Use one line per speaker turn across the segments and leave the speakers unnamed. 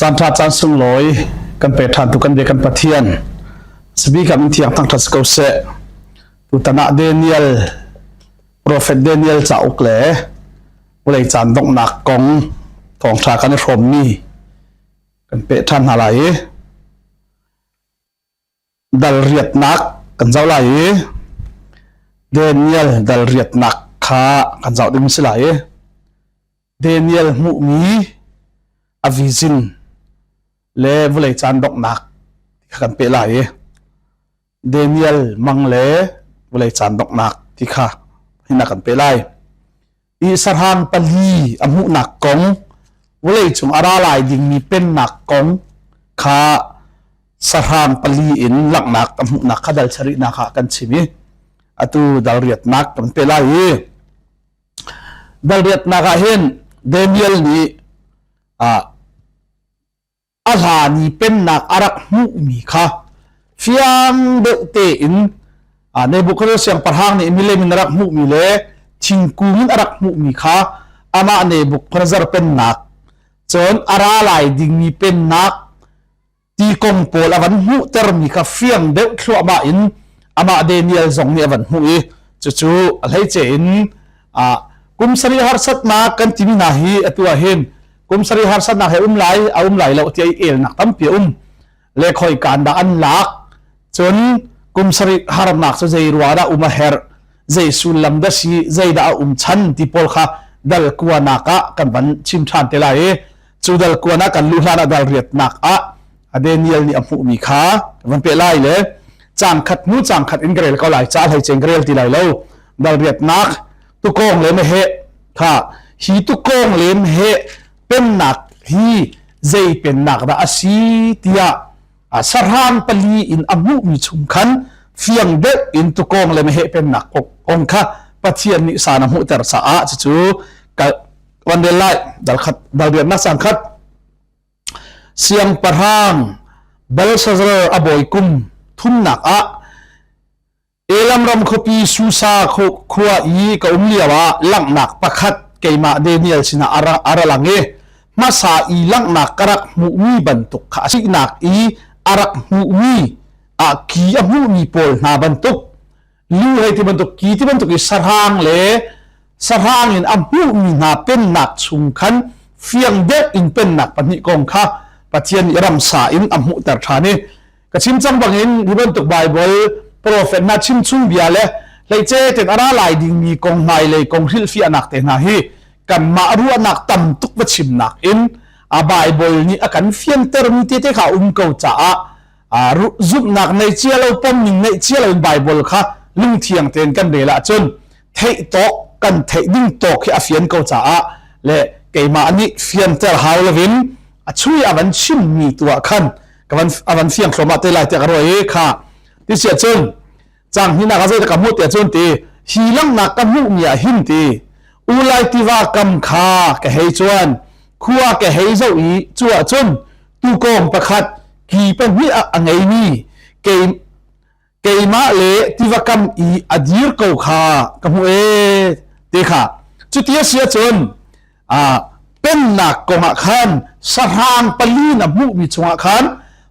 จานทราจานสุงลอยกันไปทานตุกันเดียกันปะเทียนสบีกับมิเทียงตั้งทัศกเสตุตนะเดเนียลโปรเฟตเดเนียลจะอุกเล่วันจานดอกหนักกองทองชากันรวมนี่กันไปทานอะไรดัลเรียดนักกันเจ้าไหลเดเนียลดัลเรียดนักข้ากันเจ้าดึงสิไหลเดเนียลมุมีอวิซินเล่วันจานดอกหนักกันไปไหลเดเนียลมังเล่วันจานดอกหนักที่ข้าให้นักกันไปไหลอีสถานปลีอมุนักกงวันจงอาราลายดิ่งมีเป็นนักกงข้าสถานปลีอินหลักนักอมุนักข้าดัลชรินักกันชิมิอตูดัลเรียดนักกันไปไหลดัลเรียดนักเห็นเดเนียลนี้อาลานีเป็นนักอารักมุมีค่ะเฟียงเดเตอินในบุคคลเสียงประหางนี่มิเลมินรักมุมีเลชิงกูมินอารักมุมีค่ะอามาในบุคคลจะเป็นนักจนอาราลายดิ่งมีเป็นนักตีกงโปลวันมุเตอร์มีค่ะเฟียงเดครัวมาอินอามาเดเนียลส่งเนี่ยวันมุอีจู่ๆอะไรเจนกุมสรีหารสัตมากันที่มีนาฮีตัวเห็นกุมสรีหารสัตนาให้ไหลเอาไหลแล้วที่เอลนักตั้มเปียเลคอยการด่านลักจนกุมสรีหารนักจะใจรัวดาเฮร์ใจสุลลัมดาชีใจดาชันที่พอลค่ะดัลกัวนักกันบันชิมชันเตลัยจู่ดัลกัวนักกันลุลานาดัลเรียดนักเดเนียลนี่อภูมิค่ะมันเปล่าเลยจางขัดนู้จางขัดอินเกรลก็หลายจ้าให้เจงเกรลที่ไหลแล้วดัลเรียดนักตุกองเลยไม่เหค่ะฮีตุกองเลยไม่เหเป็นนักฮีใจเป็นนักดาอาศีติยาสรานปลีอินอมุมีชุมขันเฟียงเด็กอินตุกองเลยไม่เหเป็นนักองค่ะปะเทียนนิสานามุตรสาจู่กับวันเดลัยดัลเรียดนักสังขัดเสียงประหางเบลซาซาร์อบอยกุมทุนนักเอลัมรำขปีสุสาขวาอีกับเลียวะลังนักประคัดเกยมาเดเนียลสินะอาราลังมาสาอีลังนักกรักมุมีบรรทุกขาสินักอีอารักมุมีกีอมุมีโพลนาบรรทุกลู่ให้ที่บรรทุกกีที่บรรทุกสรางเล่สรางอินอมุมีนาเป็นนักสุงขันเฟียงเด็กอินเป็นนักปนิกงค่ะปะเทียนรำสาอินอมุตรฐานีกชิมจังบังอินที่บรรทุกไบเบิลโปรเฟตนัดชิมชุ่มเบียเลยเลยเจเต็นอาราลายดิ่งมีกงไงเลยกงฮิลฟีนักเตนาฮีกันมารัวนักตั้มตุกวัชิมนักอินไบเบิลนี่กันเฟียนเตอร์มีเตะข้าเก่าจ้ารุบนักในเชียเราปมมิงในเชียเราไบเบิลค่ะลุงเทียงเต็นกันเดละจนเทโตกันเทดิ้งโตที่เฟียนเก่าจ้าเลยเกี่ยมาอันนี้เฟียนเตอร์ฮาวลวินช่วยอวันชิมมีตัวขันกับวันเฟียงสมัติลายเตะกระโดดค่ะที่เสียจนจังหินักจะกำมุดเตะจนตีฮีลังนักกำมุมีหินตีอุไลติวากำขาแกให้จวนขัวแกให้เจ้าอีจั่วจนตุกองประคัดกีเป็นมิอังไงมีเกยมาเลติวากำอีอดีร์เก่าขากำมุเตะค่ะจุดที่เสียจนเป็นนักกงอาคารสถานปลีนมุมีจงอาคาร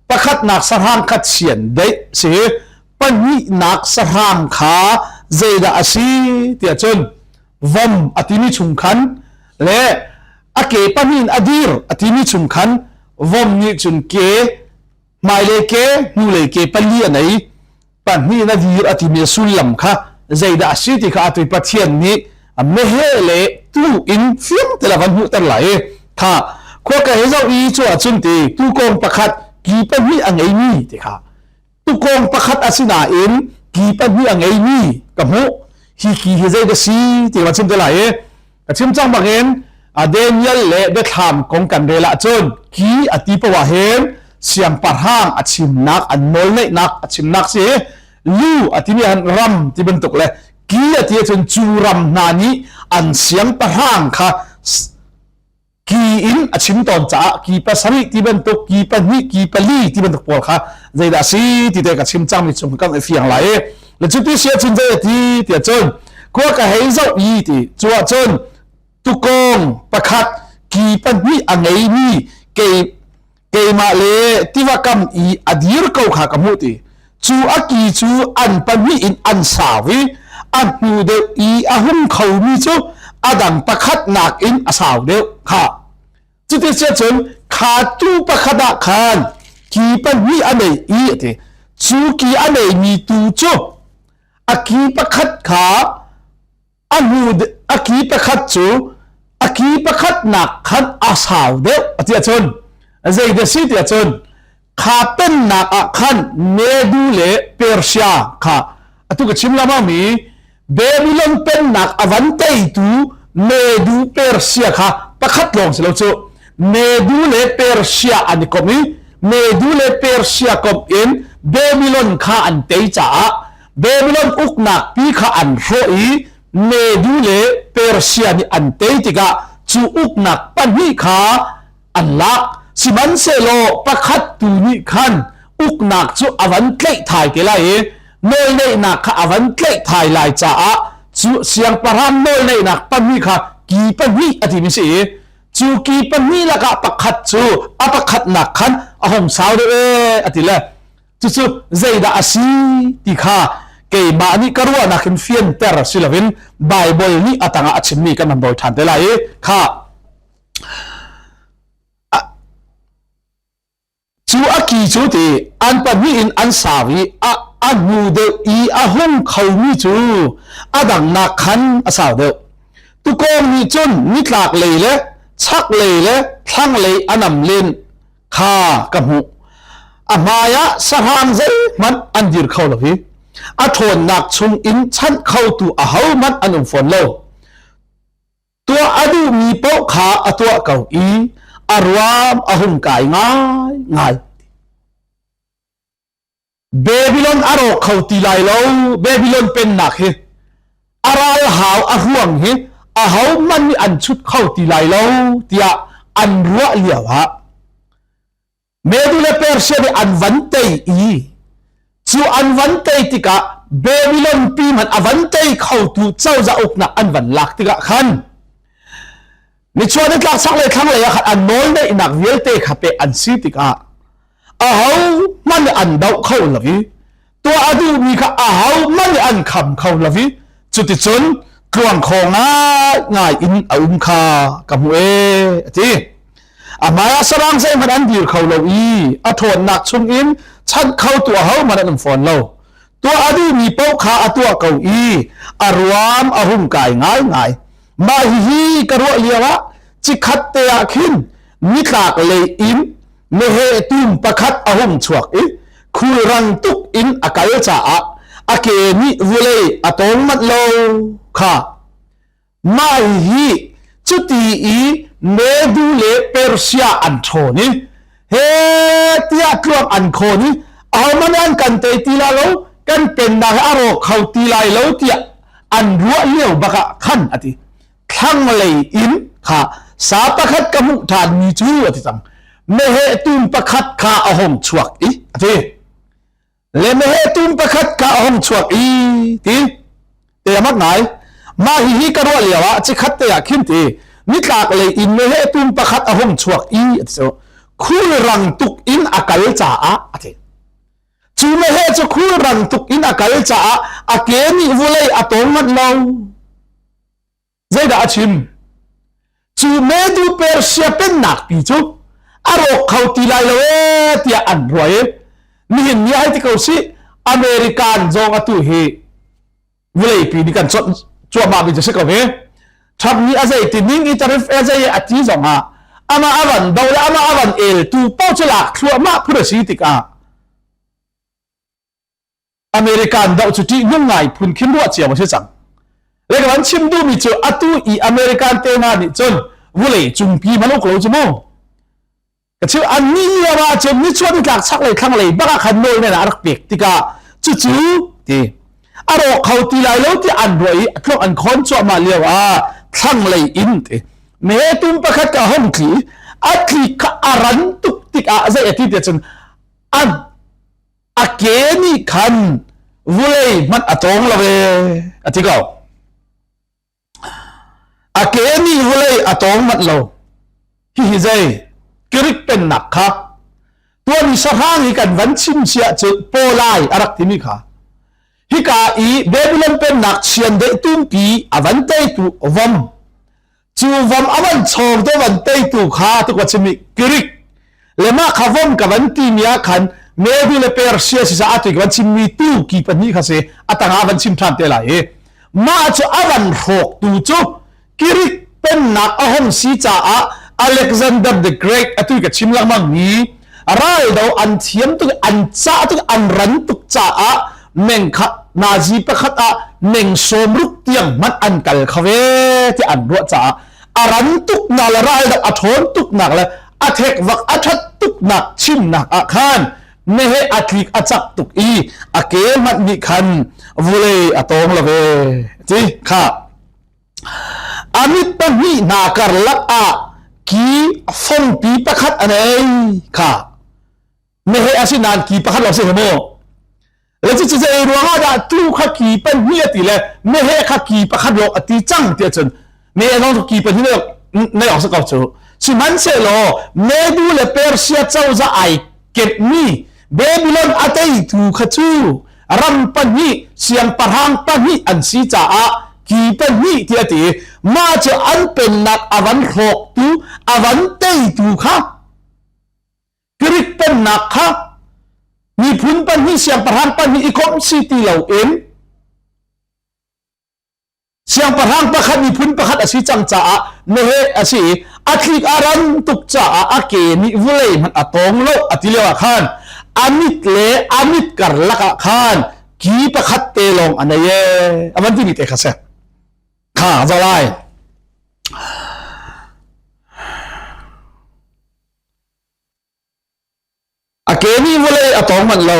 ประคัดนักสถานคัดเสียนได้เสียปนินักสถานขาเจดาอาศีเตียจนวัมอติมิชุมขันและอเกปนินอดีร์อติมิชุมขันวัมนิจุนเกมาเลเกมูเลเกปลีอันไหนปนินอดีร์อติมิสุลลัมค่ะเจดาอาศีที่ข้าตัวปะเทียนนี้ไม่เฮเลตูอินฟิมแต่ละวันหุตไหลค่ะข้อแก่เจ้าอีจั่วจุนตีตูกองประคัดกีเป็นมิอังไงมีที่ค่ะตุกองประคัดอาศินาอินกีเป็นมิอังไงมีกับหูฮีกีเฮเจดซีที่ว่าชิมเท่าไหร่กับชิมจังบางเห็นเดนเยลเล่ได้ทำกองกันเดละจนกีอติปวะเห็นเสียงปะห้างอชิมนักอันโนลเนนักอชิมนักสิลู่อติมีอันรำที่บรรทุกเลยกีอติจนจูรำนานี้อันเสียงปะห้างค่ะกีอินอชิมตอนจ้ากีปัสริที่บรรทุกกีปนิกีปลีที่บรรทุกปอลค่ะใจดาซีที่เด็กชิมจังมีชมกันไอเฟียงไหลแล้วจุดที่เสียจนใจที่เตียจนก็กระให้เจ้าอีที่จัวจนตุกองประคัดกีปนิอังไงมีเก ke ma le tiwakam I adir kau kha kamuti chu aki chu an pani in an sawi an nu de I ahum khau mi chu adang pakhat nak in asaw de kha chu ti se chun kha tu pakhada khan ki pani anei I ate chu ki anei mi tu chu aki pakhat kha anu de aki pakhat chu aki pakhat nak khan asaw de ati chun zai de si ti chun kha pen nak a khan medu le persia kha atu ka chimlama mi babylon pen nak avantei tu medu persia kha pakhat long selo chu medu le persia ani komi medu le persia kom in babylon kha an tei cha babylon uknak pi kha an roi medu le persia ni an tei tika chu uknak pani kha an lak siman selo pakhat tu ni khan uknak chu avan tlei thai ke lai noi nei nak kha avan tlei thai lai cha chu siang param noi nei nak pani kha ki pani ati mi si chu ki pani la ka pakhat chu apakhat nak khan ahom saw de ati la chu chu zaida asi ti kha ke ma ni karwa nakin fian ter silavin bible ni atanga achimni kan namboi than te lai kha chu aki chu ti an pani in an sawi a nu de I ahum khau mi chu adang na khan asaw de tu kong ni chun ni tlak le le chak le le thang le anam len kha kamu amaya sarang zai man andir khau lo hi a thon nak chung in chan khau tu a hau man anum fon lo tua adu mi po kha atwa kau I arwam ahum kai ngai ngai babylon aro khauti lai lo babylon pen nak he aral haw ahuang he a haw man ni an chut khauti lai lo tia an ruwa liawa medule persia ni an vantei I chu an vantei tika babylon pi man avantei khautu chau za okna an van lak tika khan ni chuan tlak sak le thang le khat an nol nei nak velte khape an si tika ahaw man an dau khau lavi to adu mi kha ahaw man an kham khau lavi chuti chun tluang khonga ngai in aum kha kamu ati amaya sarang sai man an dir khau lo I a thon nak chung in chan khau tu ahaw man an fon lo to adu mi pau kha atua kau I arwam ahum kai ngai ngai ma hi karwa liawa chi khat te akhin ni tlak le in me he tum pakhat ahum chuak khul rang tuk in akal cha ake ni vule atong mat lo kha mai hi chuti I medu le persia an thoni he tia kluak an khoni ahman an kan te ti la lo kan pen na aro khau ti lai lo tia an ruwa leo baka khan ati thang le in kha sa pakhat kamu than mi chu ati tang me he tum pakhat kha ahom chuak ati le me he tum pakhat kha ahom chuak ti te amak ngai ma hi karwa lewa chi khat te akhin ti mi tlak le in me he tum pakhat ahom chuak ati so khul rang tuk in akal cha ati chu me he chu khul rang tuk in akal cha ake ni vulai atong mat lo zaida achim chu me du persia pen nak pi chu aro khauti lai lo tia an roi ni hin ni ai ti ko si american zong atu he vulai pi ni kan chwa ma bi se ko he thap ni azai ti ning I tarif azai ati zong ama avan dawla ama avan el tu pau chala thua ma phura si tika american daw chu ti ngung ngai phun khim ro chia ma se chang le kan chim du mi chu atu I american te na ni chon vulai chung pi ma lo ko chu mo ka chu an ni ya ba chu ni chuan tlak sak le khang le baka khan noi na arak pek tika chu chu ti aro khauti lai lo ti an roi thlok an khon chu ma lewa thang le in ti me tum pakhat ka hom khi athi ka aran tuk tik a zai ati te chun an akeni khan vulai mat atong lawe ati ko akeni vulai atong mat lo hi zai kirik pen nak kha ตัวนี้สร้างให้กันวันชิมเสียจะโปไลอารักที่มีค่ะฮิกาอีเบบิลอนเป็นนักเชียนเดตุมปีอวันเตตุวัมจูวัมอวันชงตัววันเตตุขาตุกวัชมิกริกเลมาขวัมกับวันตีมีอาคันเมบิลเปอร์เซียสิสาตุกวันชิมีตุกีปันนี้ค่ะเสอัตงาวันชิมทานเตลัยมาจูอวันหกตูจูกิริกเป็นนักอหงสีจ่าอเล็กซานเดอร์เดอะเกรทอตุกับชิมลังมังนี้รายดาวอันเทียมตุกอันจ่าตุกอันรันตุกจ่าเมงขนาจีประคัตเมงสมรุกเตียงมันอันกัลขเวที่อันรัวจ่าอารันตุกนาลรายดาวอัทนตุกนักเลยอัทเอกวักอัชัดตุกนักชิมนักอาคารเมเหอัทลิกอัจักตุกอีอาเกมันมีคันวุเลอตองละเวจีค่ะอามิตปนีนาการลักอากีฟงปีประคัตอันเองค่ะเมเหอาศินานกีประคัตเราเสียโมแล้วจะเจอรัวงาดาตู้ขักกีเป็นเมียตีเลยเมเหขักกีประคัตเราอติจังเตียจนเมน้องขักกีเป็นที่ในออกสกอตจูสิมันเสโลเมดูเลเปอร์เซียเจ้าจะไอเก็บมีเบบิลอนอัตไอทูขจูรำปันนี้เสียงปะหังปันนี้อันสีจ่ากีเป็นนี้ที่อติมาจะอันเป็นนักอวันหกตูอวันเตยตูค่ะกริกเป็นนักค่ะมีพุนปันนี้เสียงปะหังปันนี้อีกอมสิตีเหล่าเอ็นเสียงปะหังปะขัดมีพุนปะขัดอสีจังจ่าเนเหอสีอัตลิกอารันตุกจ่าอาเกนิวุเลมันอตองโลอติเลวะขานอามิดเลอามิดกัรลักขานกีปะขัดเตลงอันนี้อวันที่มีเตะขัดเสข้าจะไล่อาเกนิวุเลอตองมันโล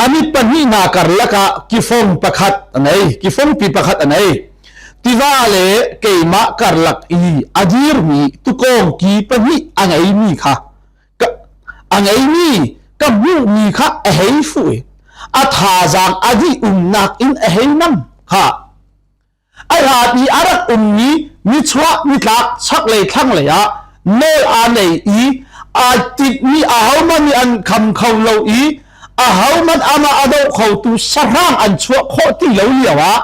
อามิดปันนี่นากัรลักกิฟงปะขัดอันนี้กิฟงปีปะขัดอันนี้ที่ว่าเลยเกมาการลักอีอดีร์มีตุกองกีปนี่อันไงมีค่ะอันไงมีกับยูมีค่ะเฮ้ยฟุยอัฐาจางอดีนักอินเฮ้ยนั่งค่ะไอ้หาดีอารักมีมีชัวมีหลักชักเลยทั้งเลยอะเมื่ออันไหนอีอาจิตมีอาหามันมีอันคำเขาเราอีอาหามันอามาอาดเขาตูสร้างอันชัวโคตรเหลวเหลียวะ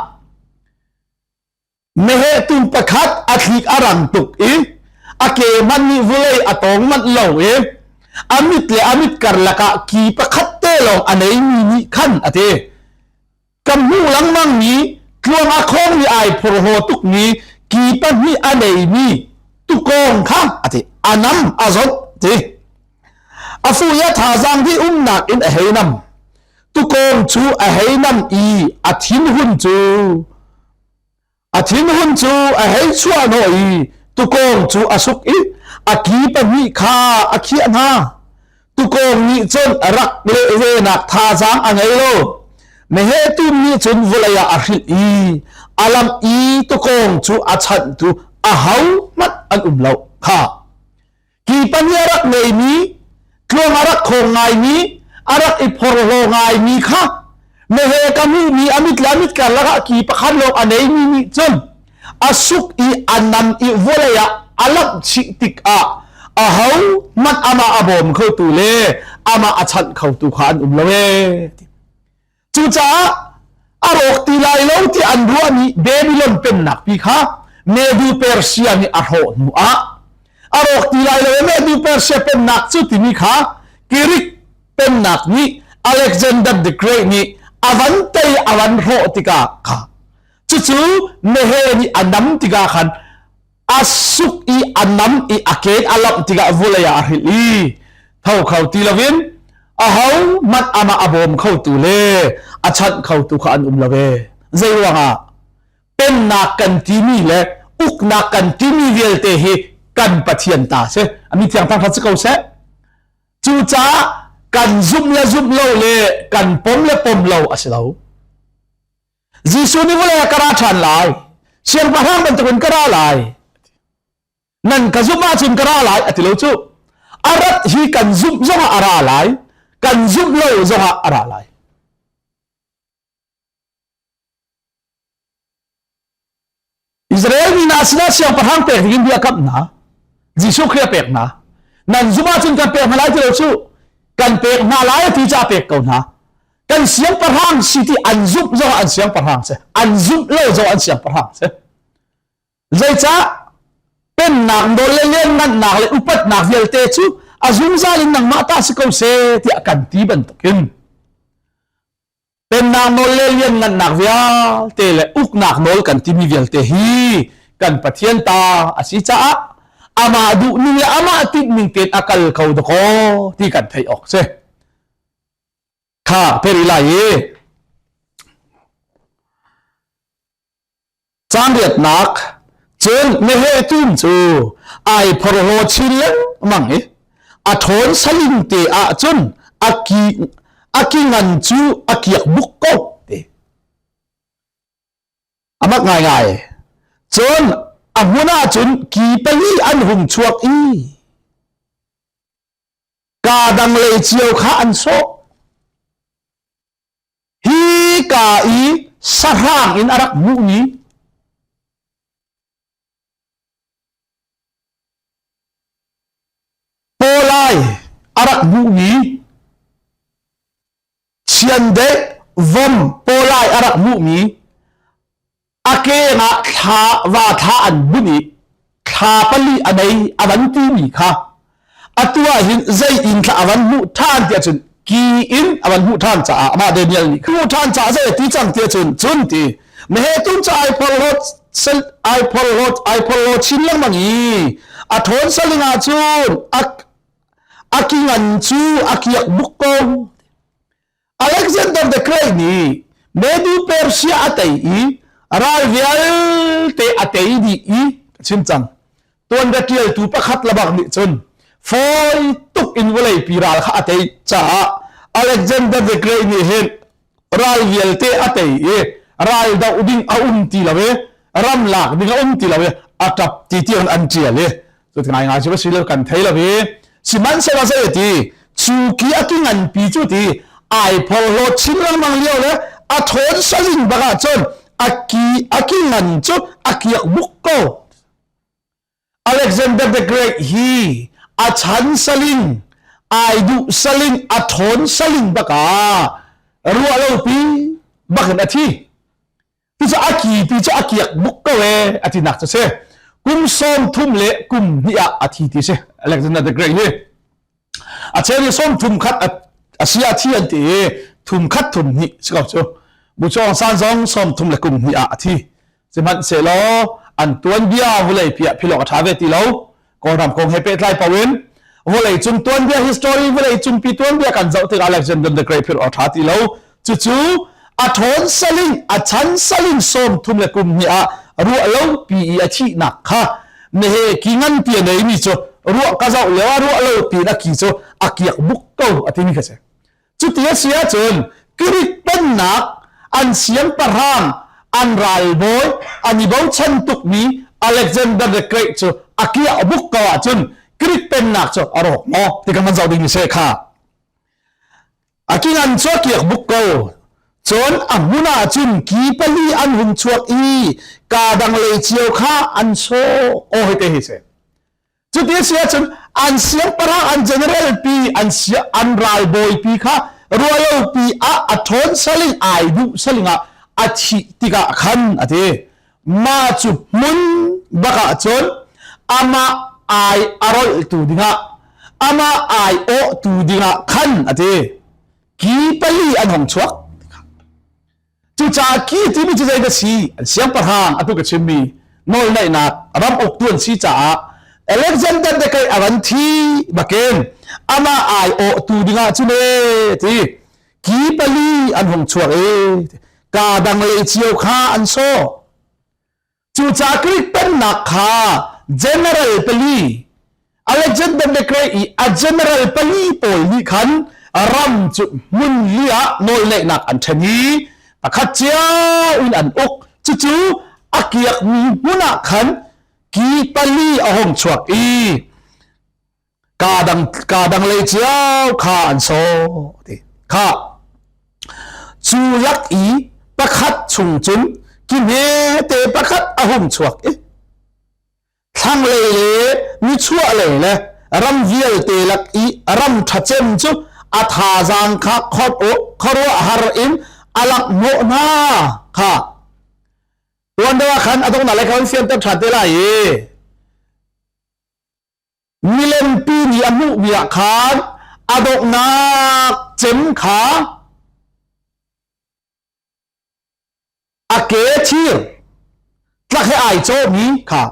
เมเหตุมประคัดอัตลิกอารันตุกอีอาเกมันนี่วุเลยอตองมันเหลวอามิดเลอามิดการละกะกีประคัดเตลองอันไหนมีนี่ขั้นอะเตกำมูหลังมังนี้กลวงอาคงมีไอพรโหตุกนี้กีปันนี่อันไหนมีตุกองข้างอะเตอานัมอาซดเตอาฟูยะทาจังที่นักอินเฮนัมตุกองชูเฮนัมอีอาทินหุนจูอาทินหุนจูเฮชัวโนอีตุกองจูอาสุกอีอากีปันนี่ข้าอาคีอันฮาตุกองนี่จนรักเลเวนักทาจังอันไงโลเมเหตุนี่จนวุลยาอาฮิอีอาลัมอีตุกองจูอาชันตูอาหาวมัดอันเลาข้ากีปันนี่รักเลยมีกลวงอารักคงไงมีอารักอิพอร์โลไงมีข้าเมเหกามีอามิดลามิดกันละกะกีปะขันโลอันไหนมีจนอาสุกอีอันนัมอีวุลยาอาลับชิติกอาหาวมันอามาอาบอมเข้าตูเลอามาอาชันเข้าตูขานละเวจูจ้าอารมณ์ตีไลโลที่อันรัวนี้เบบิลอนเป็นนักปีข้าเมดูเปอร์เซียนี่อารมณ์นัวอารมณ์ตีไลโลเมดูเปอร์เซียเป็นนักสุดที่มีข้ากิริกเป็นนักนี้อเล็กซานเดอร์เดอะเกรทนี่อวันเตยอวันโรติกาข้าจู่ๆเมเฮนี่อันนัมติกาขันอาสุกอีอันนัมอีอาเกตอาลัมติกาวุลยาอาฮิลีเท่าเขาตีละวินอาหาวมันอามาอาบอมเข้าตูเล่อาชันเข้าตูขานละเวใจว่างเป็นนักกันที่มีเล่อุกนักกันที่มีเวลเตหิกันปะเทียนตาเสอันนี้ที่อังทางพัศกาเสจู่จ้ากันซุ่มเล่าเล่กันปมเล่ปมเล่าอาศัยเราจีซูนี่วุลยากระชันลายเสียงปะหังมันตะกุนกระลายนั่นกซุ่มมาจุนกระลายอติโลจูอารัตฮีกันซุ่มจงอาราลายกันซุบโลจงอาราไลอิสราเอลมีนาสนาเสียงประทังเปรตกินเดียกับนะจิสุเคลียเปรตนะนั่นซุมาจุนกันเปรตมาไล่ที่เราสู้ กันเปกมาหลายที่จะเปกก่อนนะกันเสียงประหังสิที่อันซุบจะอันเสียงประหังเสอันซุบเล่จะอันเสียงประหังเสใจจ้าเป็นหนักโดนเล่นนั่นหนักเลยอุปหนักเวลเตจูอาซุมซาลินนังมาตาสกอเซที่อากันตีบันตุกินเป็นหนักโดนเล่นนั่นหนักเวลเตเลยอุกหนักโดนกันที่มีเวลเตฮีกันปะเทียนตาอาศิจ้าอามาดูนี่อามาติดมิงเตนอากาลเขาตะโกที่กันไทยออกเซข้าเพริลายจางเรียดนักเจนไม่ให้ตุ้มจูไอพอโรชิลมังเออาทอนสลิงเตอาจนอากีงันจูอากียกบุกโกเตอามักง่ายๆจนอาหัวหน้าจนกีไปอันหุ่มชวกอีกาดังเลยเจียวข้าอันโซฮีกาอีสร้างอินอารักมุนีโปไลอารักมุนีเชียนเดวมโปไลอารักมุนีอาเกงะทาวาทาอันบุนีทาปลีอันใดอวันตีมีค่ะอัตัวหินใจอินทาอวันมุท่านเดียจนกีอินอวันมุท่านจ่ามาเดนิเอลนี่คือมุท่านจ่าใจตีจังเดียจนจุนตีเมื่อตุ้มจ่าไอพอลโลชินลังมังอีอัทอนสลิงอาจูนอากิงันจูอากิยักบุกโกอเล็กซานเดอร์เดอะเกรย์นี่เมดูเปอร์เซียอัตอีรายเวลเตอัตอีดีอีชินจังตัวนั้นเกี่ยวตัวประคัดระบากนิจนฟอยตุกอินวลัยปีราลข้าอัตจ่าอเล็กซานเดอร์เดอะเกรย์นี่เห็นรายเวลเตอัตอีรายดาวดิ้งอาตีละเวรำลักดิ้งอาตีละเวอัตับตีที่อันเจียเลยสุดท้ายงานชีวิตสิเลกันไทยละเวสิมันเสวาเสียทีชูกี้อากิงันปีจุดีไอพอลโลชินลังมังเลี้ยวเลยอัทอนสลิงบักจนอากิงันจุอากิยักบุกโกอเล็กซานเดอร์เดอะเกรทฮีอาชันสลิงไอดูสลิงอัทอนสลิงบักรัวโลปีบักนาทีที่จะอากิยักบุกโกเวอาทินักจะเสกุมส้มทุ่มเละกุมนี่อาทิที่เสอเล็กซานเดอร์เดอะเกรทฮีอาเชนี่ส้มทุ่มคัดอาเซียที่อันตีทุ่มคัดทุ่มนี่สิครับจ้ะบุษองสานซองส้มทุ่มเละกุมนี่อาทิจะมันเสลออันตัวเบียวุเลยเปียพิโลกท้าเวทีเราก็ทำคงให้เป็นไล่ปะเวนวุเลยจุนตัวเบีย history วุเลยจุนปีตัวเบียกันเจ้าถึงอเล็กซานเดอร์เดอะเกรทพิโลกท้าที่เราจู่ๆอัทอนสลิงอัชันสลิงส้มทุ่มเละกุมนี่รัวเราปีอาทินักค่ะเมื่อกิงันเปียในมิจ้ะรัวก็จะเลี้ยวรัวเราปีนักกิจ้ะอากิยักบุกโกอาทินี้ก็ใช่จุดที่เสียจนกริบเป็นนักอันเสียงประหารอันไรบอยอันนี้บ่ชันตุกนี้อเล็กซานเดอร์เดอะเกรทจ้ะอากิยักบุกโกจนกริบเป็นนักจ้ะอารมณ์อ๋อที่กำลังจะดิ้งเสียค่ะอากิงันจ้ะอากิยักบุกโกจนอันมุนาจุนกีปลีอันหุ่นชวกอีกาดังเลยเจียวข้าอันโซโอเฮเตฮิเซจุดที่เสียจนอันเสียงประอันเจเนอเรลปีอันเสียอันไรบอยปีข้ารัวโลปีอัทอนสลิงไอดูสลิงอาชิติกาขันอเทมาจุมุนบักจนอามาไออารอลตูดิงะอามาไอโอตูดิงะขันอเทกีปลีอันหุ่นชวกจุดจากที่ที่มีจุดใจก็สีเสียงประหารอัตุกชิมีโน่นในนักรับออกตัวสีจ่าอเล็กซานเดอร์เดอะเกรทอวันที่บักเกนอามาไอโอตูดิงาจุเนที่กีปลีอันหงชัวเอกาดังเลยเชียวข้าอันโซจุดจากที่เป็นนักข้า general ปลีอเล็กซานเดอร์เดอะเกรทอี general ปลีปอยนี่ขันรำจุมุนเลียโน่นในนักอันชนีตะขัดเจ้าอินอันอกจู่ๆอากิยักมีมุนักขันกีปลีอหงชวกอีกาดังเลยเจ้าข้าอันโซข้าจูยักอีประคัดชุงจุนกิเมเตประคัดอหงชวกทั้งเลยมีชั่วเลยนะรำเวียลเตลักอีรำทัดเจมจุ อาทาจังค่ะขดขรัวหารินอลักโมนาค่ะวันเดียวกันอดงนักเลยเขาเสียงเต็มชัดเลยมิเลนปีนี้อมุบิยาขันอดงนักเจ็มขาอาเกชีร์ลักให้ไอโจมีค่ะ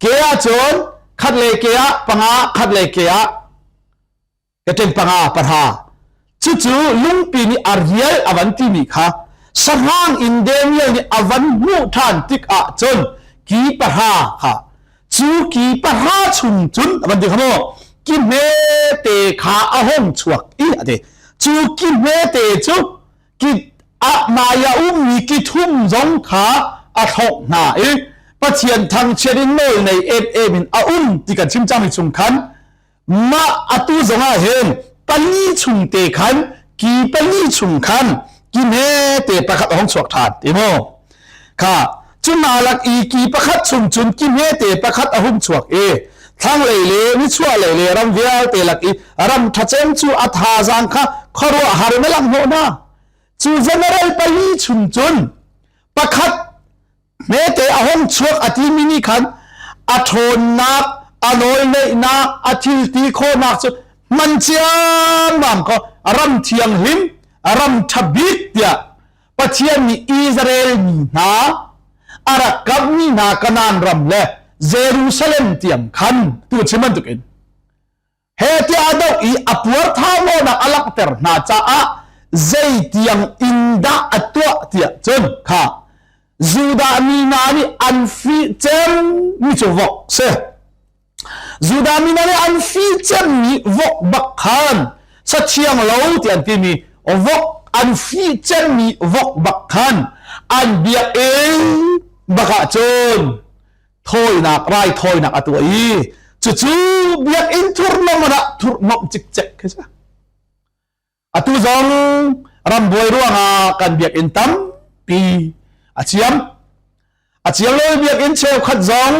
เกียโจนขัดเลเกียปังอาขัดเลเกียกระเจนปังอาปะทาจู่ๆลุงปีนี้อาริเอลอวันตีมีค่ะสร้างอินเดียนี่อวันมูทานติกอาจนกีปะทาค่ะจู่กีปะทาชุนจุนอวันตีขโมกิเมเตขาอาหงชวกอีอะเดจู่กิเมเตจู่กิอะมายาอุมีกิทุ่มจงขาอาทกนาปะเทียนทางเชรินโนในมินอาที่กันชิมจามิชุมขันมาอตุจงอาเห็นปลีชุมเตขันกีปลีชุมขันกิเมเตประคัดของสวกทานติโมค่ะจุนาลักอีกีประคัดชุมจุนกิเมเตประคัดอาหุมสวกทั้งเลยวิชัวเลยรำเวียเตลักอีรำทัเจมจูอัฐาจังค่ะขรัวหาริเมลังโหนาจูเจเนอเรลปลีชุมจุนประคัดเมเตอาหงชวกอธิมินิขันอโทนนักอโนยเลนักอธิลตีโคนักสุดมันเจียมบางก็รำเทียงหิมรำทับิดเดียปะเทียนมีอิสราเอลมีนาอารักกับมีนากันานรำเล่เยรูซาเล็มเตียงขันตัวชิมันตุกินเฮติอาดอีอปวร์ท่าโมนักอลักเตอร์นาจ้าเจเตียงอินดาอัตัวเตียจนค่ะจูดามีนานี่อันฟิเจมมิจวกเสจูดามีนานี่อันฟิเจมมิวกบักขันสัจเชียงเหลาที่อันที่มีวกอันฟิเจมมิวกบักขันอันเบียเอบักจนทอยนักไรทอยนักตัวจู่ๆเบียอินทุรนมันอะทุรนมจิกเจ๊กใช่อตุจงรำบวยร่วงกันเบียอินตัมปีอาเชียมเลยเบียกอินเชลขัดจง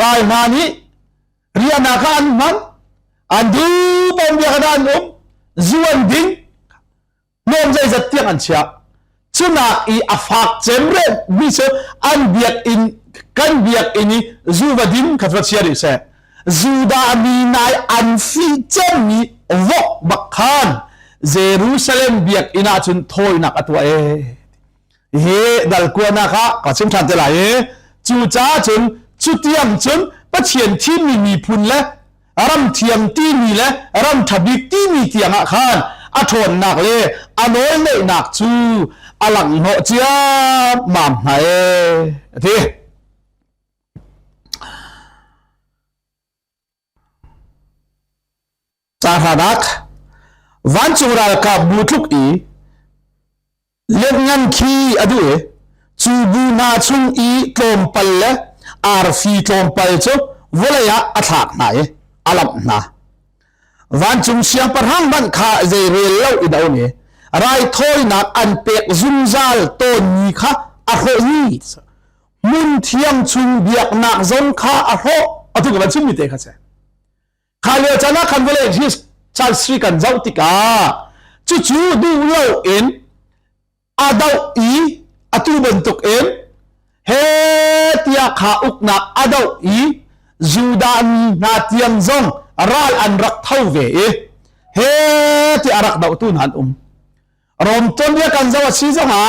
รายมานี้เรียนากันมันอันดูบอมเบียกด้านจวนดิ้งนอมใจจัดเตียงอันเชียจุนักอีอาฟักเจมเรมิเชอันเบียกอินกันเบียกอินีจูวดิ้งขัดวัชเชียริเซจูดามีนายอันฟิเจมีวกบักขันเยรูซาเล็มเบียกอินาจุนโทยนักตัวเฮดัลกวนนะคะก็ชิมทันเตลายจูจ้าจนจุดเตียมจนปัจเจียนที่มีพุนและรำเทียมที่มีและรำทับิกที่มีเตียงอาคารอทนหนักเลยอโนยเลยหนักจูอลังโหเจียมามไหนที่สาธารณะวันจุรากับบุตรเล่นงานขี้อดูจูบูนาชุงอีตอมปัลเลอาร์ฟีตอมปัลจูวลายอัฐากนายอลับนาวันจุงเสียงประหังบันขาเจเรลเลวอีดาวนี้ไรทอยนักอันเป็กซุนซาลต้นนี้ค่ะอโหนี่มุนเทียมชุงเบียกนักจนค่ะอโหอทุกวันชุมมิเตค่ะเจ้ข้าเลี้ยจนะคันเวลที่ชาลสตรีกันเจ้าติกาจู่ๆดูเล่าเอ็นอาดาวอีอตุบันตุกเอ็มเฮติยาขาอุกนักอาดาวอีจูดามีนาเตียงจงรัลอันรักเท่าเวเฮติอารักดาวตุนหันรวมต้นเรียกันเจ้าชีจงหา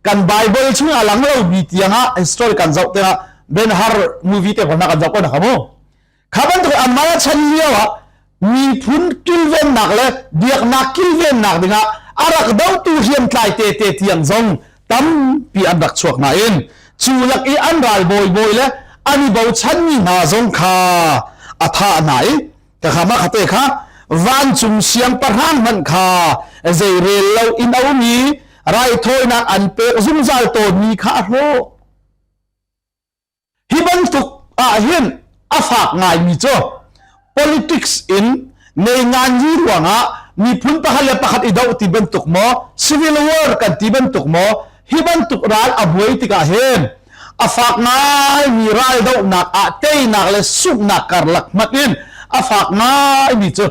กันไบเบิลช่วยหลังเราบีเตียงฮะฮิสตอริกันเจ้าเตะเบนฮาร์มูวี่เตะคนนักกันเจ้าก็นะครับผมข้าบันทุกอันมาชันเลี้ยวมีพุนกิลเวนนักเลยเดียกนักกิลเวนนักดิฮะอารักดาวตุเฮียนไกลเตะเตียงจงตั้มปีอันดักชวกนาเอ็นจูลักอีอันรัลบอยเลยอันนี้บ่ชันมีนาจงค่ะอัฐาไหนแต่ข้ามาขัดเตะค่ะวันจุ่มเสียงประหังมันค่ะเจเรลเราอินเอามีไรทอยนักอันเปะซุ่มซาลโตมีค่ะโหฮิบันตุกเห็นอาฝากง่ายมีจ้ะ politics in ในงานยี่หลวงมีพุ่นประหัตและประหัตอีดาวที่บันตุกหมอ civil war กันที่บันตุกหมอฮิบันตุกรัลอบวยติกาเห็นอาฝากง่ายมีไรดาวนักเตยนักและสุกนักการลักมัดอินอาฝากง่ายมีจ้ะ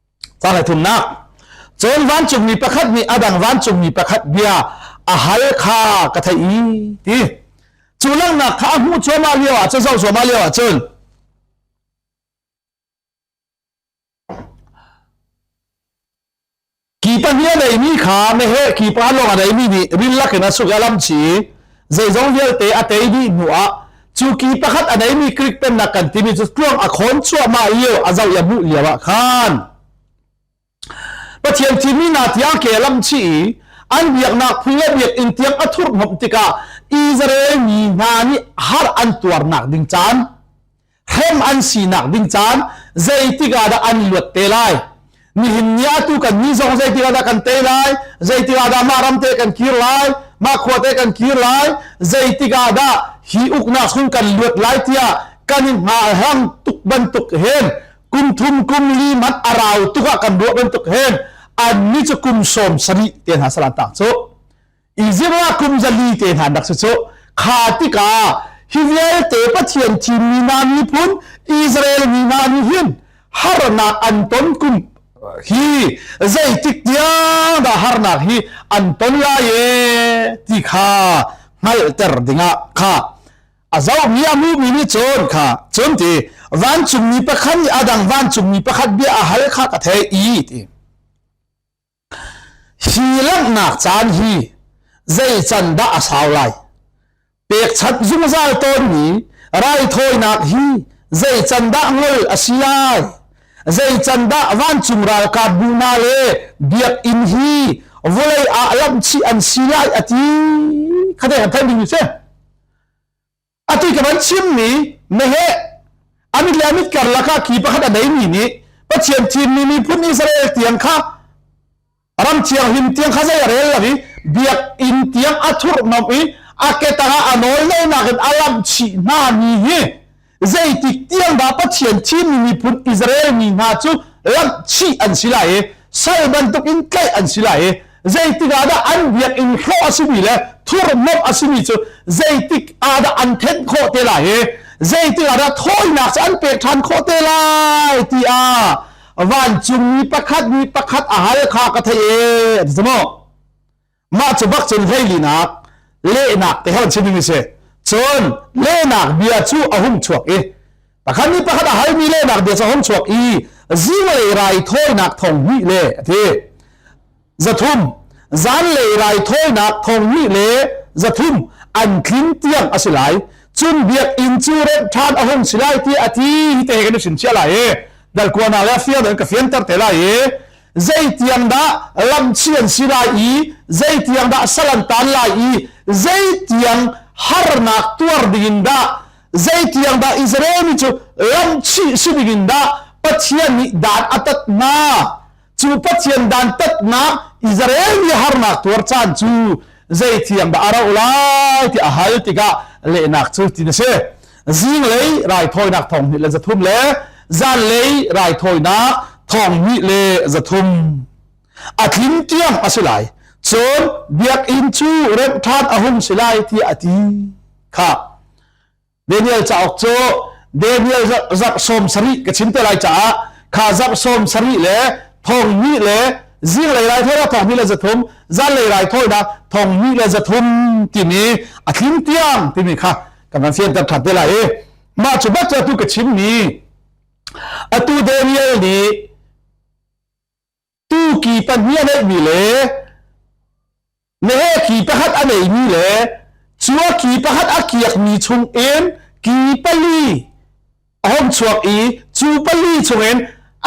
สางเลยทุนนักจนวันจุมีประคัดมีอดังวันจุมีประคัดเบียอาหารข้ากระทอีทีจุลังนักข้าหูชัวมาเลียวจะเจ้าชัวมาเลียวจนกีปัญญาในมีขาไม่เหกีปานลงอะไรมีดิริลลักนะสุกยาลัมชีใจจงเดียเตอเตยดีหัวจูกีประคัดอะไรมีคลิกเป็นนักกันที่มีจุดกล้องอคอนชัวมาเลียวอาเจ้าอย่าบุเลียวขานปะเทียนที่มีนาทีอาเกลัมชีอันเบียกนักพูดเบียกอินเทียงอัทุรมติกาอิสราเอลมีงานนี้ฮาร์อันตัวนักดิ้งจานเฮมอันสีนักดิ้งจานใจติกาดอันลวดเตลัยมีหินยาตุกันมีสองใจติกาดกันเตลัยใจติกาดมารำเตกันคีร์ไลมาขวดเตกันคีร์ไลใจติกาดฮีอุกนักสุนกันลวดไลเทียกันหาหังตุกบันตุกเฮนกุมทุมกุมลีมัดอาราวตุกกันบัวบันตุกเฮนอันนี้จะกุมสมสริเตียนหาสลันต่างโซอิจิรากุมจะลีเตียนหาดักโซขาติกาฮิเวลเตปะเทียนทีมีนามีพุนอิสราเอลมีนามีหินฮาร์นาอันตอนกุมฮีใจติกเดียดาฮาร์นาฮีอันตอนลาเยติขาไม่เตอร์ดิงะขาอาเจ้ามีอามูมีนี่โจนขาโจนที่วันจุมีประคันอดังวันจุมีประคันเบียอาหารข้ากระเทอีที่ฮีลักนักจานฮีใจจันดาสาวไลเปียกชัดจุงใจต้นนี้ไรถอยนักฮีใจจันดาเงยอาศิลายใจจันดาวันจุมรากาบูนาเลเบียกอินฮีวลัยอาลัมชีอันศิลายอติข้าได้เห็นท่านดีใช่อติกับมันชิมนี้ไม่เหอามิดเลมิดกันละค่ะขีปะขัดอะไรมีนี้ประเชียนทีมมีพุ่นอิสราเอลเตียงค่ะรำเชียงหิมเตียงข้าจะเรียกอะไรเบียกอินเตียงอัทุรนบีอาเกตาอันโอยเลยนักอาลัมชีนามีเฮใจติเตียงดาประเชียนทีมมีพุ่นอิสราเอลมีนาจูลัมชีอันสิลายใส่บรรทุกอินไกอันสิลายใจติกาดาอันเบียกอินโคอาสิมีเลยทุรนบอาสิมีจูใจติกาดาอันเทนโคเตลายใจติกาดาทอยนักอันเปกทันโคเตลายที่วันจุมีประคัดอาหารข้ากระเทยสมองมาจะบักจนให้ลีนักเล่นักแต่เขาชิมไม่ใช่จนเล่นักเบียชูอาหุ่มชวกประคัดนี้ประคัดอาหารมีเล่นักเบียชูอาหุ่มชวกซิงเลยไรถอยนักทองวิเล่ที่จะทุ่มจันเลยไรถอยนักทองวิเล่จะทุ่มอันคลิ้นเตียงอสิไลจุนเบียกอินจูเรทานอาหุ่มสิไลที่อาทิตย์เตะกันสินเชียไลดัลกวนอะไรฟิลด์กับฟิลเตอร์เทล่าใจที่ยังได้ลำเชียนสิลาใจที่ยังได้สลันตันลาใจที่ยังฮาร์นักตัวดินได้ใจที่ยังได้อิสราเอลจูลำชีสิดินได้ปัจเจียนดานอัตนาจูปัจเจียนดานตัดนาอิสราเอลมีฮาร์นักตัวจานจูใจที่ยังได้อาราอุลาที่อาหารที่กะเล่นักจูที่นั่นเช่ซิงเลยรายทอยนักทองนี่เลยจะทุ่มเลยจันเลยรายถอยนักทองมิเลจะทุ่มอาทิมเตียงอาศิไลจนเบียกอินชูเริ่มทานอาหุ่มศิไลที่อาทิค่ะเดนิเอลจะออกโจเดนิเอลจะสมสริกับชิมเตลัยจ้าข้าจะสมสริเลยทองมิเลซิงเลยรายถอยนักทองมิเลจะทุ่มจันเลยรายถอยนักทองมิเลจะทุ่มที่นี้อาทิมเตียงที่นี้ค่ะกำลังเสียนตัดขัดเตลัยมาจุบัตจะตุกับชิมนี้อตูเดนิเอลนี่ตูกีปัญญาเนมีเลยเนกีประหัดอันไหนมีเลยชัวกีประหัดอาเกียกมีชงเอ็นกีปลีห้องชวกจูปลีชงเอ็น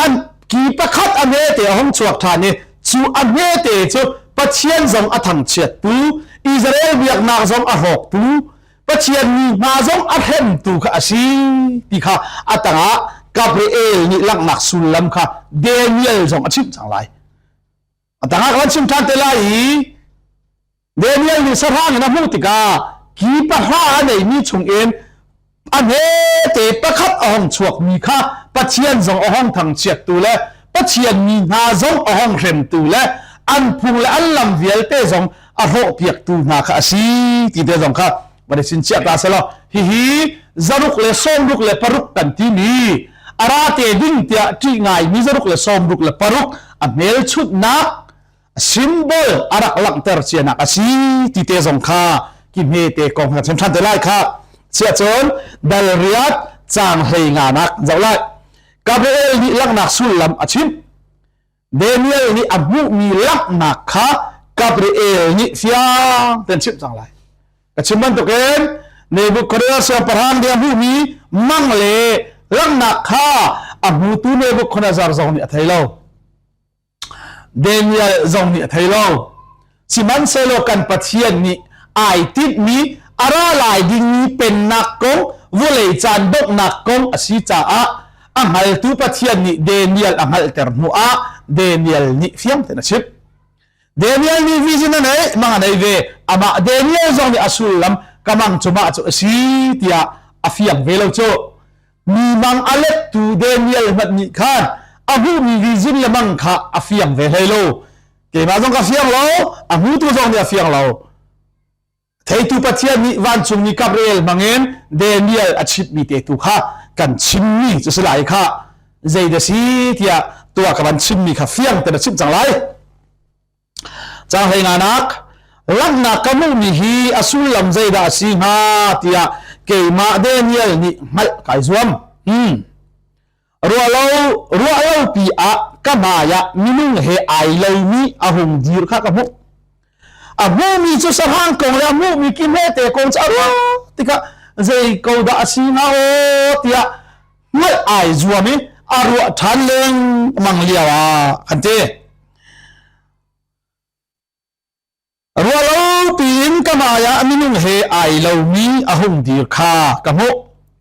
อันกีประหัดอันเนเตห้องชวกทานเนี่ยจูอันเนเตจูปัจเจียนจงอัฐังเฉียดตูอิสราเอลเบียกนาจงอหอกตูปัจเจียนมีนาจงอัเห็นตูข้าสิที่ข้าอัตงะกาเบรีเอลนี่ลักนักสุลลัมค่ะเดนิเอลส่งอาชิมจังไรแต่หากวันชิมทันเตลัยเดนิเอลนี่สร้างนะมุติกากีปะฮาในมีชงเอ็นอันเฮเตปะคัดอ่องชวกมีค่ะปัจเจียนส่งอ่องทางเฉียดตูและปัจเจียนมีนาส่งอ่องเข็มตูและอันพุงและอันลำเวียลเตส่งอโรเปียกตูนาค่ะสิที่เตส่งค่ะวันนี้สินเชียตาสละฮิจารุกเลส่งรุกเลปรุกกันที่นี่ arate ding tia tri ngai mizaruk le somruk le paruk a mel chut nak symbol arak lang ter chiana asi ti te zong kha ki me te kong ha chen than te lai kha chia chon dal riat chang hlei nga nak zau lai Gabriel ni lang nak sulam achim Daniel ni abu mi lang nak kha Gabriel ni fiang ten chip chang lai ka chimban to ken Nebuchadnezzar parham dia abu mi mang le lang nak kha abu tu Nebuchadnezzar zong ni athai lo Daniel zong ni athai lo siman selo kan pathian ni ai tit mi ara lai ding ni pen nak kong volei chan dok nak kong asi cha a angal tu pathian ni Daniel angal ter mu a Daniel ni fiam te na chip Daniel ni vision na nei mga nei ve ama Daniel zong ni asulam kamang chuma chu asi tia afiam velo cho mi mang alep tu Daniel mat ni khan ahu mi vision la mang kha afiam ve helo ke ma zong ka fiam lo ahu tu zong ni afiam lo thei tu pathian ni van chung ni Gabriel mangen Daniel achip mi te tu kha kan chim mi chu salai kha zai da si tia tua ka ban chim mi kha fiang te na chim chang lai chang hai nga nak lang na kamu mi hi asul lam zai da si nga tia ke ma Daniel ni mal kai zuam rualo pi a kamaya minung he ai lo mi ahung dir kha ka mu amu mi chu sarhang kong la mu mi ki me te kong charo tika zai ko da si nga o tia mal ai zuami aru than leng mang liawa ante rualo pin kamaya minung he ai lo mi ahung dir kha kamu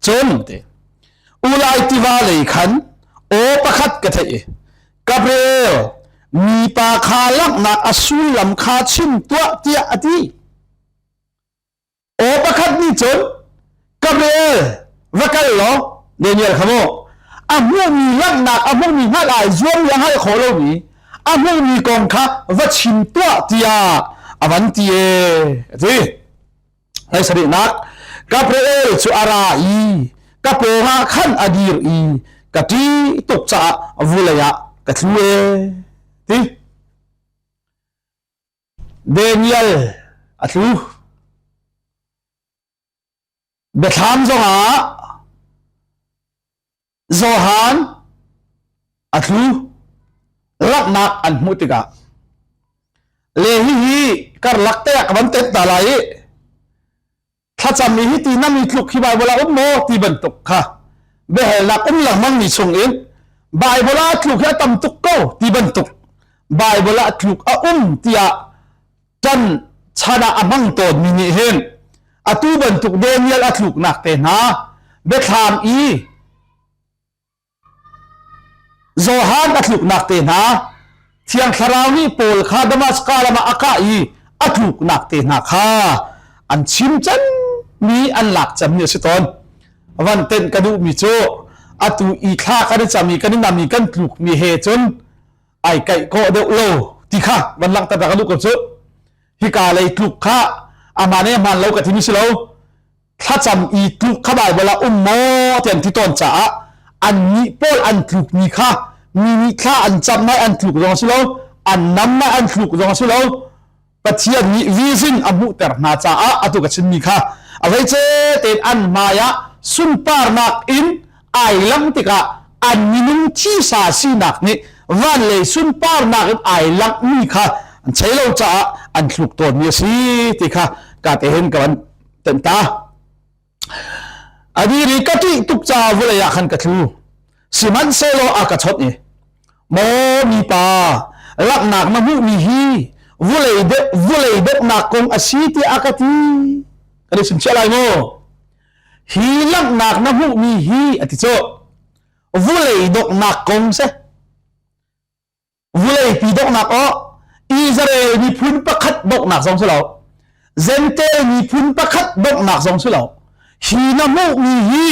chon te ulai tiwa le khan o pakhat ka thai Gabriel mi pa kha lak na asul lam kha chim tua tia ati o pakhat ni chon Gabriel vakal lo Daniel khamo amu mi lak na amu mi ngal ai zuam yang hai kholo mi amu mi kong kha va chim tua tia avanti e ati lai sari nak Gabriel chu ara i kapo ha khan adir i kati tok cha vulaya katlue ti Daniel atlu Betham zonga Zohan atlu laknak an mutika lehi kar lakte akbante dalai thacham mi hi ti nami thluk hi bai bola ummo ti bantuk kha behel nak lang mang ni chung in bai bola thluk ya tam tuk ko ti bantuk bai bola thluk a tia tan chana amang ton mi ni hen atu bantuk Daniel athluk nak te na Betham i Zohan athluk nak te na thiang tharau ni pol kha damas kalama aka i athluk nak te na kha an chim chan mi an lak cham ni siton van ten kadu mi cho atu i kha ka ri chami kan nami kan tluk mi he chon ai kai ko de lo ti kha van lak ta ka lu ko cho hi ka lei tluk kha amane man lo ka thi mi si lo kha cham i tluk kha bai bola mo ten ti ton cha an ni pol an tluk mi kha mi kha an cham mai an tluk rong si lo an nam mai an tluk rong si lo pathian ni vision abu ter na cha atu ka chin mi kha avai che ten an maya sun par nak in ai lang tika an minung chi sa si nak ni van le sun par nak in ai lang mi kha an chelo cha an thluk ton mi si tika ka te hen ka ban ten ta adi ri ka ti tuk cha vula ya khan ka thlu siman selo a ka chot ni mo mi pa lak nak na mu mi hi vulei de nak kong asiti akati kani sim chalai mo hi lak nak na mu mi hi ati cho vulei dok nak kong se vulei pi dok nak o Israel ni phun pakhat dok nak song sulo zente ni phun pakhat dok nak song sulo hi na mu mi hi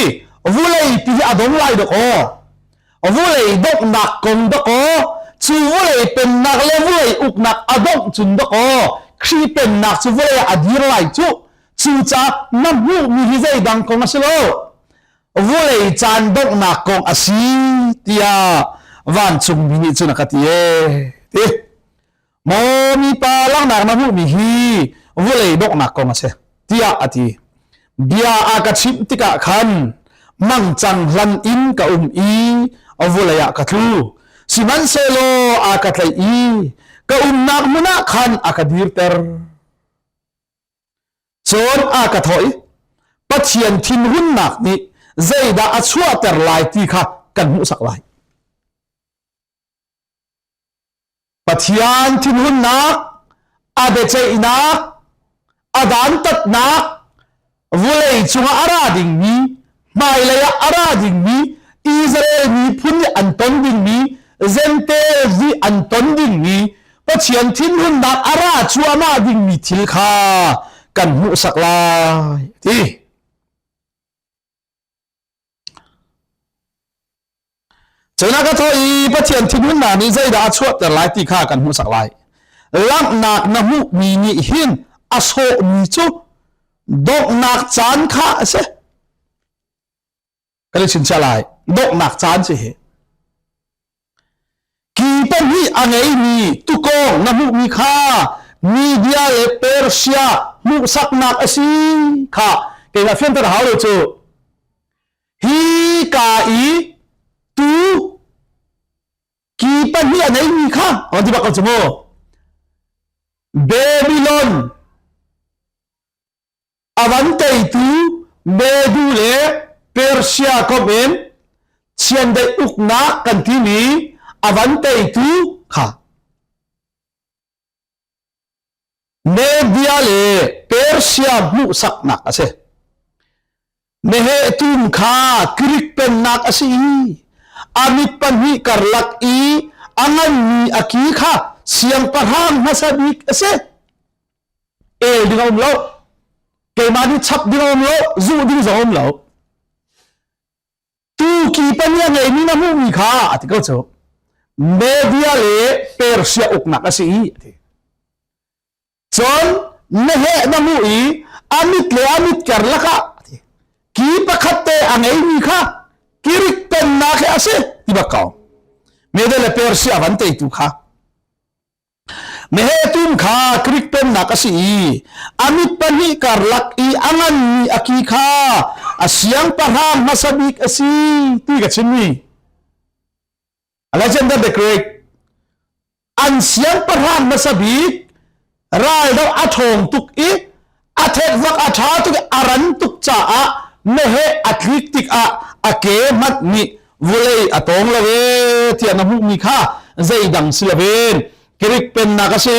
vulei pi adong lai dok o vulei dok nak kong dok o chu vulei pen nak le vulei uk nak adong chun dok o khri pen nak chu vulei adir lai chu chu cha na mu mi hi zai dang kong asilo vô lệ chan đốc nạc con asi tia van chung mini chu nakatie te mo mi pa lang nak na mu mi hi vô lệ đốc nạc con ase tia ati bia aka chim tika khan mang chang lan in ka i vô lệ ka thu siman selo aka tlai i ka nak muna khan aka dir ter chon aka thoi pathian thin hun nak ni zai da achua ter lai ti kha kan mu sak lai pathian thin hun na ade chei na adan tat na vulei chunga ara ding ni mai leya ara ding ni Israel ni phun anton ding ni zente vi anton ding ni pathian thin hun na ara chua ma ding ni thil kha kan mu sak lai ti chana ka thoi pathian thin hun na ni zai da achua ter lai ti kha kan mu sak lai lam nak na mu mi ni hin aso mi chu dok nak chan kha ase kali chin chalai dok nak chan che he ki pan hi angai mi tu ko na mu mi kha media le persia mu sak nak asi kha ke na fen tar haw le chu hi ka i tu ki pan hi angai mi kha on di ba ka chu Babylon avantei tu medu le persia ko ben chian dai ukna kan ti ni avantei tu kha media le persia mu sak nak ase mehe tum kha krik pen nak asi amit pan hi karlak i angan ni aki kha siang parhang masabik ase dingom lo ke mani chap dingom lo zu ding zom lo tu ki panya ngai ni na mu mi kha atikal cho media le persia ukna kasi chon nehe na mu i amit le amit karlaka ki pakhatte angai mi kha kirik pen na ke ase tibakaw media le persia vante tu kha mehe tum kha krik pen na kasi amit pani karlak i angan ni aki kha asyang parham masabik asi ti ka chimi Alexander the Great an siang parham masabik rai do athong tuk i athet vak atha tuk aran tuk cha a mehe atlik tik a ake mat ni volei atong lawe ti anamu mi kha zaidang silaben kirik pen na kasi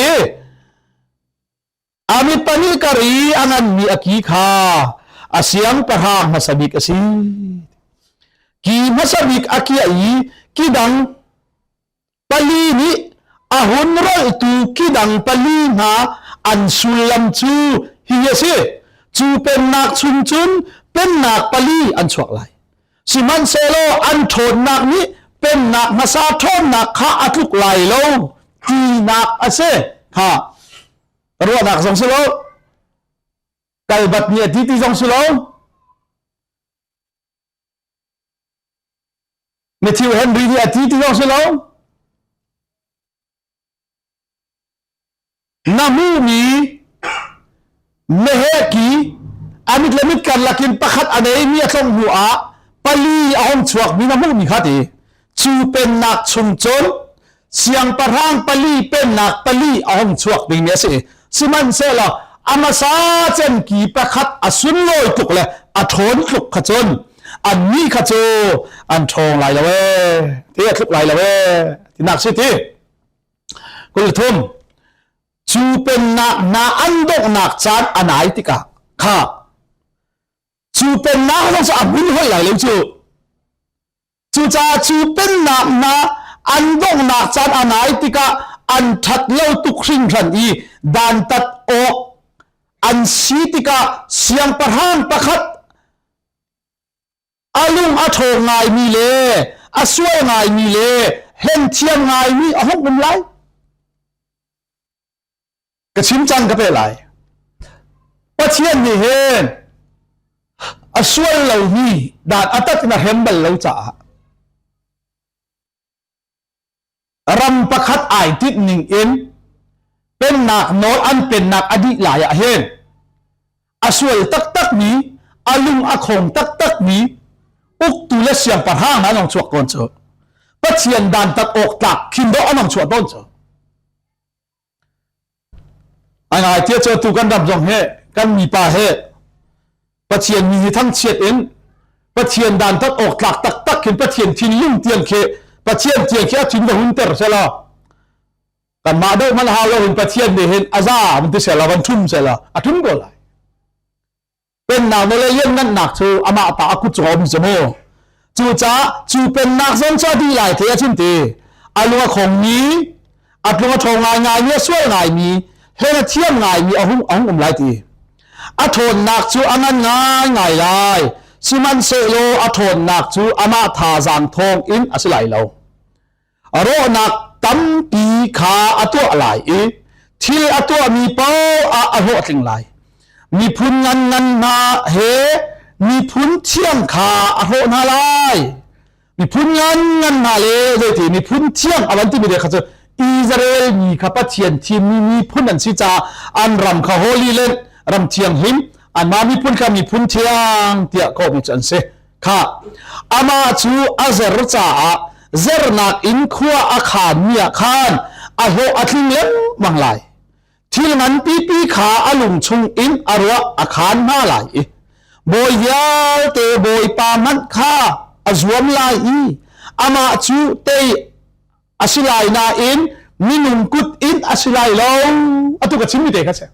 amit pani kari angan mi aki kha asyang parham masabik asi ki masabik aki ai kidang pali ni ahun rol tu kidang pali na ansulam chu hi ase chu pen nak chun chun pen nak pali an chuak lai siman selo an thon nak ni pen nak masa thon nak kha atluk lai lo ki nak ase ha ro nak song selo kal bat ni ti ti song selo Matthew Henry ni ti ti song selo namu mi meheki amit lamit kan lakin pakhat anei mi atlong hu a pali ahom chuak mi namu mi khati chu pen nak chung chon siang parhang pali pen nak pali ahom chuak mi me se siman se la amasa chen ki pakhat asun loi tuk le athon tuk khachon an mi khacho an thong lai lawe te thuk lai lawe ti nak se ti kul thum chu pen nak na andok nak chan anai tika kha chu pen na hong sa abun hoi lai lo chu cha chu pen nak na andok nak chan anai tika an that lo tuk hring ran i dan tat ok an si tika siang parhang pakhat alung athong ngai mi le aswai ngai mi le hen thiam ngai mi ahong um lai ka chim chang ka pe lai pathian ni hen aswal lo hi dan atat na hembal lo cha ram pakhat ai tit ning in pen nak no an pen nak adi la ya hen aswal tak tak ni alung akhong tak tak ni uk tu le siang parhang na nong chuak kon cho pathian dan tak ok tak khin do anong chuak don cho anh ai tia cho tu kan dam jong he kan mi pa he pathian mi thang chiat in pathian dan tak ok tak tak tak khin pathian thin lung tiang khe pathian tiang khe thin da hun ter sela kan ma do man ha lo hun pathian de hen aza mun te sela wan thum sela athum go lai pen na no le yen nan nak chu ama ta aku chom jemo chu cha chu pen nak zon cha di lai the chun te alunga khong ni atlunga thong ngai ngai ni suai ngai mi hena thiam ngai mi ahung lai ti a thon nak chu angan ngai ngai lai siman se lo a thon nak chu ama tha jang thong in asilai lo aro nak tam pi kha ato lai e thil ato mi pau a ho tling lai mi phun ngan na he mi phun thiam kha a ho na lai mi phun ngan na le le ti mi phun thiam awan ti mi de kha chu Israel mi kha pathian thim mi phun an si cha an ram kha holy len ram thiang him an ma mi phun kha mi phun thiang tia ko mi chan se kha ama chu azar cha zer nak in khua a khan mia khan a ho athling lem mang lai thil man pi pi kha alung chung in arwa a khan ma lai boy yal te boy pa man kha azwam lai I ama chu te asilai na in minung kut in asilai lo atu ka chimi te ka che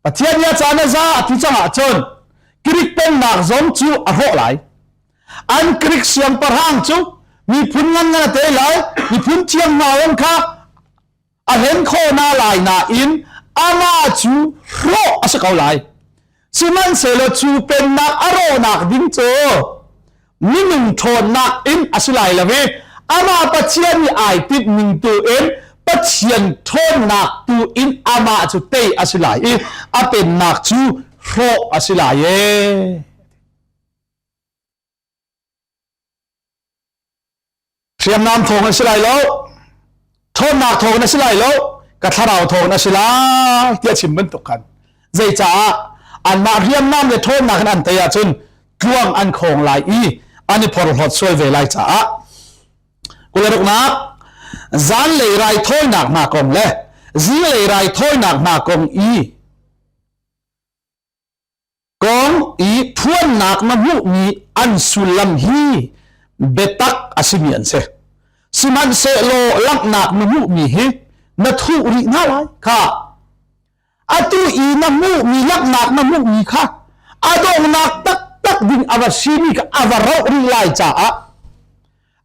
pathian ya chana za ati changa chon krik pen nak zom chu a ho lai an krik siam parhang chu mi phun ngan na te lai mi phun chiang na ong kha a hen kho na lai na in ama chu ro asakau lai siman se lo chu pen nak aro nak ding cho minung thon nak in asilai la ve ama pathian ni ai tit ning tu en pathian thon nak tu in ama chu te asilai a pen nak chu ro asilai ye siam nam thong asilai lo thon nak thong asilai lo ka tharau thong asilai tia chim ban tok kan zai cha an ma riam nam le thon nak an te ya chun tluang an khong lai ani phor hot soi ve lai cha kula ruk na zan le rai thoi nak ma kong le zi le rai thoi nak ma kong kong thuan nak ma mu mi an sulam hi betak asimian se siman se lo lak nak ma mu mi hi na thu ri na lai kha atu na mu mi lak nak ma mu mi kha adong nak tak tak ding avasimi ka avaro ri lai cha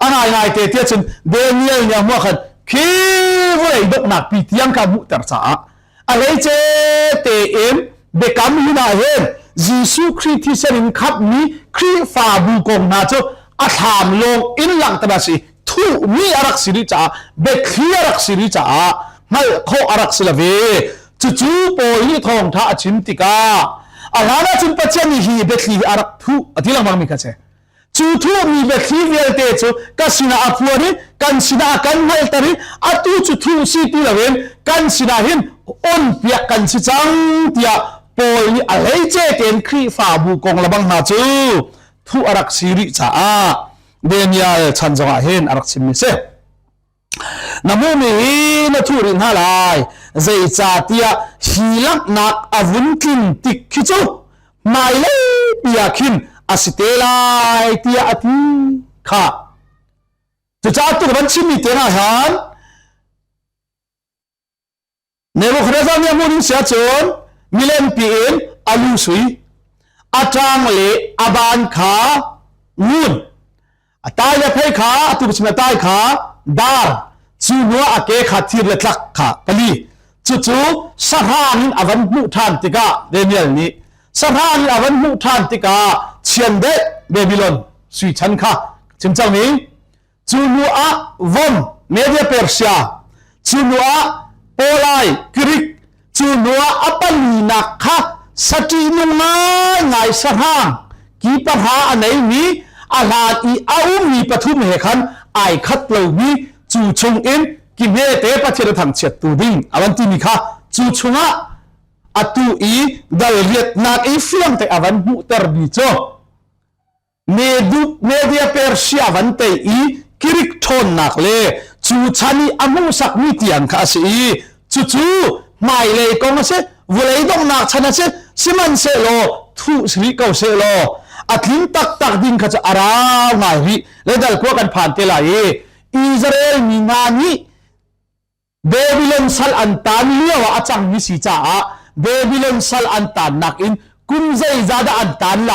angai ngai te tia chun Daniel nya mo khan khi voi dok nak pi tiang ka mu tar cha a lei che te em be kam hi na hen Jesu Christ thi sen khap ni khri fa bu kong na cho a tham long in lang ta si thu mi arak siri cha be khi arak siri cha mal kho arak sila ve chu chu po hi thong tha achim tika a lana chun pachen hi be khi arak thu atilang mang mi ka che chu thu mi be khi vel te chu kasina apuari kan sina kan mal tari atu chu thu si tu lawen kan sina hin on pia kan si chang tia poi ni alei che ken khri fa bu kong labang na chu thu arak siri cha Daniel chanjonga hen arak chim mi se namu mi na thu rin halai zai cha tia hilak nak avun kin tik khichu mai le pia khin asitelai tia ati kha chu cha tu ban chimi te na han nebo khraza mi amunin sia chon milen pin alu sui atang le aban kha nun atai le phai kha atu chima tai kha dar chu no ake kha thir le tlak kha pali chu chu sarhan avan mu than tika Daniel ni sarhan avan mu than tika chian de Babylon sui chan kha chim chang ni chu no a vom media Persia chu no a polai Greek chu no a apali na kha sati nung ngai sarhan กีปัญหาอันไหนมีอาลาอีเอามีปฐุมเหขันไอคัดเหล่ามีจูชงอินกิเมเตปะเชรทังเฉียดตูดิ้งอวันที่มีค่ะจูชงะอตูอีดัลเรียดนักอีเฟียงแต่อวันมุตรบิโจเมเดียเปอร์เซียวันเตอีกิริกทนนักเลจูชันีอามุสักมิเตียงข้าสิจูไม่เลยก็มาเสวเลยต้องนักชนะเสสิมันเสโลทุสริเกาเสโลอัดลิ้นตักดินข้าจะอาราวไงริและดัลกว่ากันผ่านเตลัยอิสราเอลมีงานนี้เบบิลอนสัลอันตานเลี้ยวอาจังมิสิจ้าเบบิลอนสัลอันตานนักอินกุมใจจาดาอันตานไหล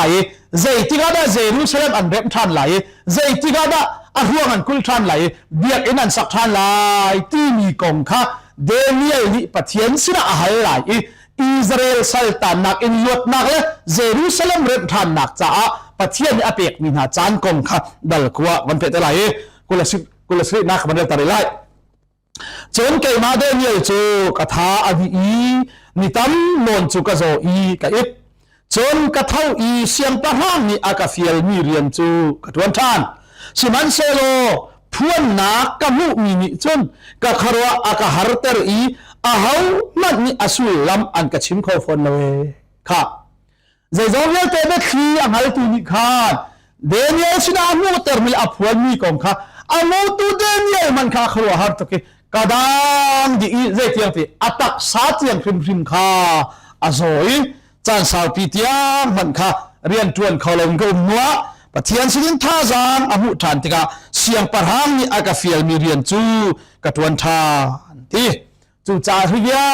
ใจที่กาดาเจรูซาเล็มอันเร็บทันไหลใจที่กาดาอาหัวอันคุลทันไหลเบียกอินอันสักทันไหลที่มีกองข้าเดนิเอลนี่ปะเทียนสินะอาไหลอิสราเอลสัลตานนักอินลวดนักเลยเจรูซาเล็มเร็บทันนักจ้าปะเทียนอเปกมีนาจานกองข้าดัลกว่าวันเพตไหลกุลสินักมันเร็วตาไหลจนเกี่ยมาเดนิเอลจูกถาอดีนิตัมนนจูกะโจอีกะอิดจนกะเท่าอีเสียงประหางนี่อากาเฟียลมีเรียนจูกะทวนทานสิมันเซโลพวนนักกะมุมีนี่จนกะคารวะอากาฮาร์เตอร์อีอาเฮามันนี่อสุลลัมอันกะชิมเขาฟอนเลยค่ะใจจงเลี้ยเตเบคีอังฮัลตุนิคานเดนิเอลสินามูเตอร์มิลอพวนมีกองค่ะอามูตูเดนิเอลมันค่ะคารวะฮาร์ตกกระดังดีเจที่ยังที่อัตักสาธิยังพริมค่ะอาศัยจันสาวปีเตียงมันค่ะเรียนทวนเขาลงก็มัวปะเทียนสิ่งท่าจางอามุทานติกาเสียงประหางนี่อากาเฟียลมีเรียนจูกระทวนทานที่จูจ่าทุยา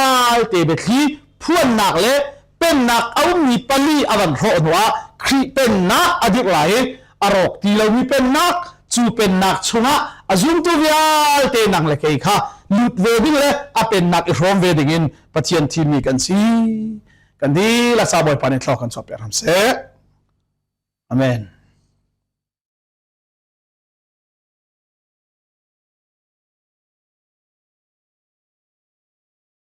เตเบคีพวนหนักเละเป็นหนักเอามีปลีอวันโรนวะครีเป็นนักอดีตไหลอารกที่เรามีเป็นนักจูเป็นนักชงะอาจุมตุวิอาเตนังเลกค่ะลุดเวดิงเลยอาเป็นนักอิรอมเวดิงินปะเทียนทีมีกันสิกันดีละสาบอยปานิทลอกันสอบเปรามเสอเมน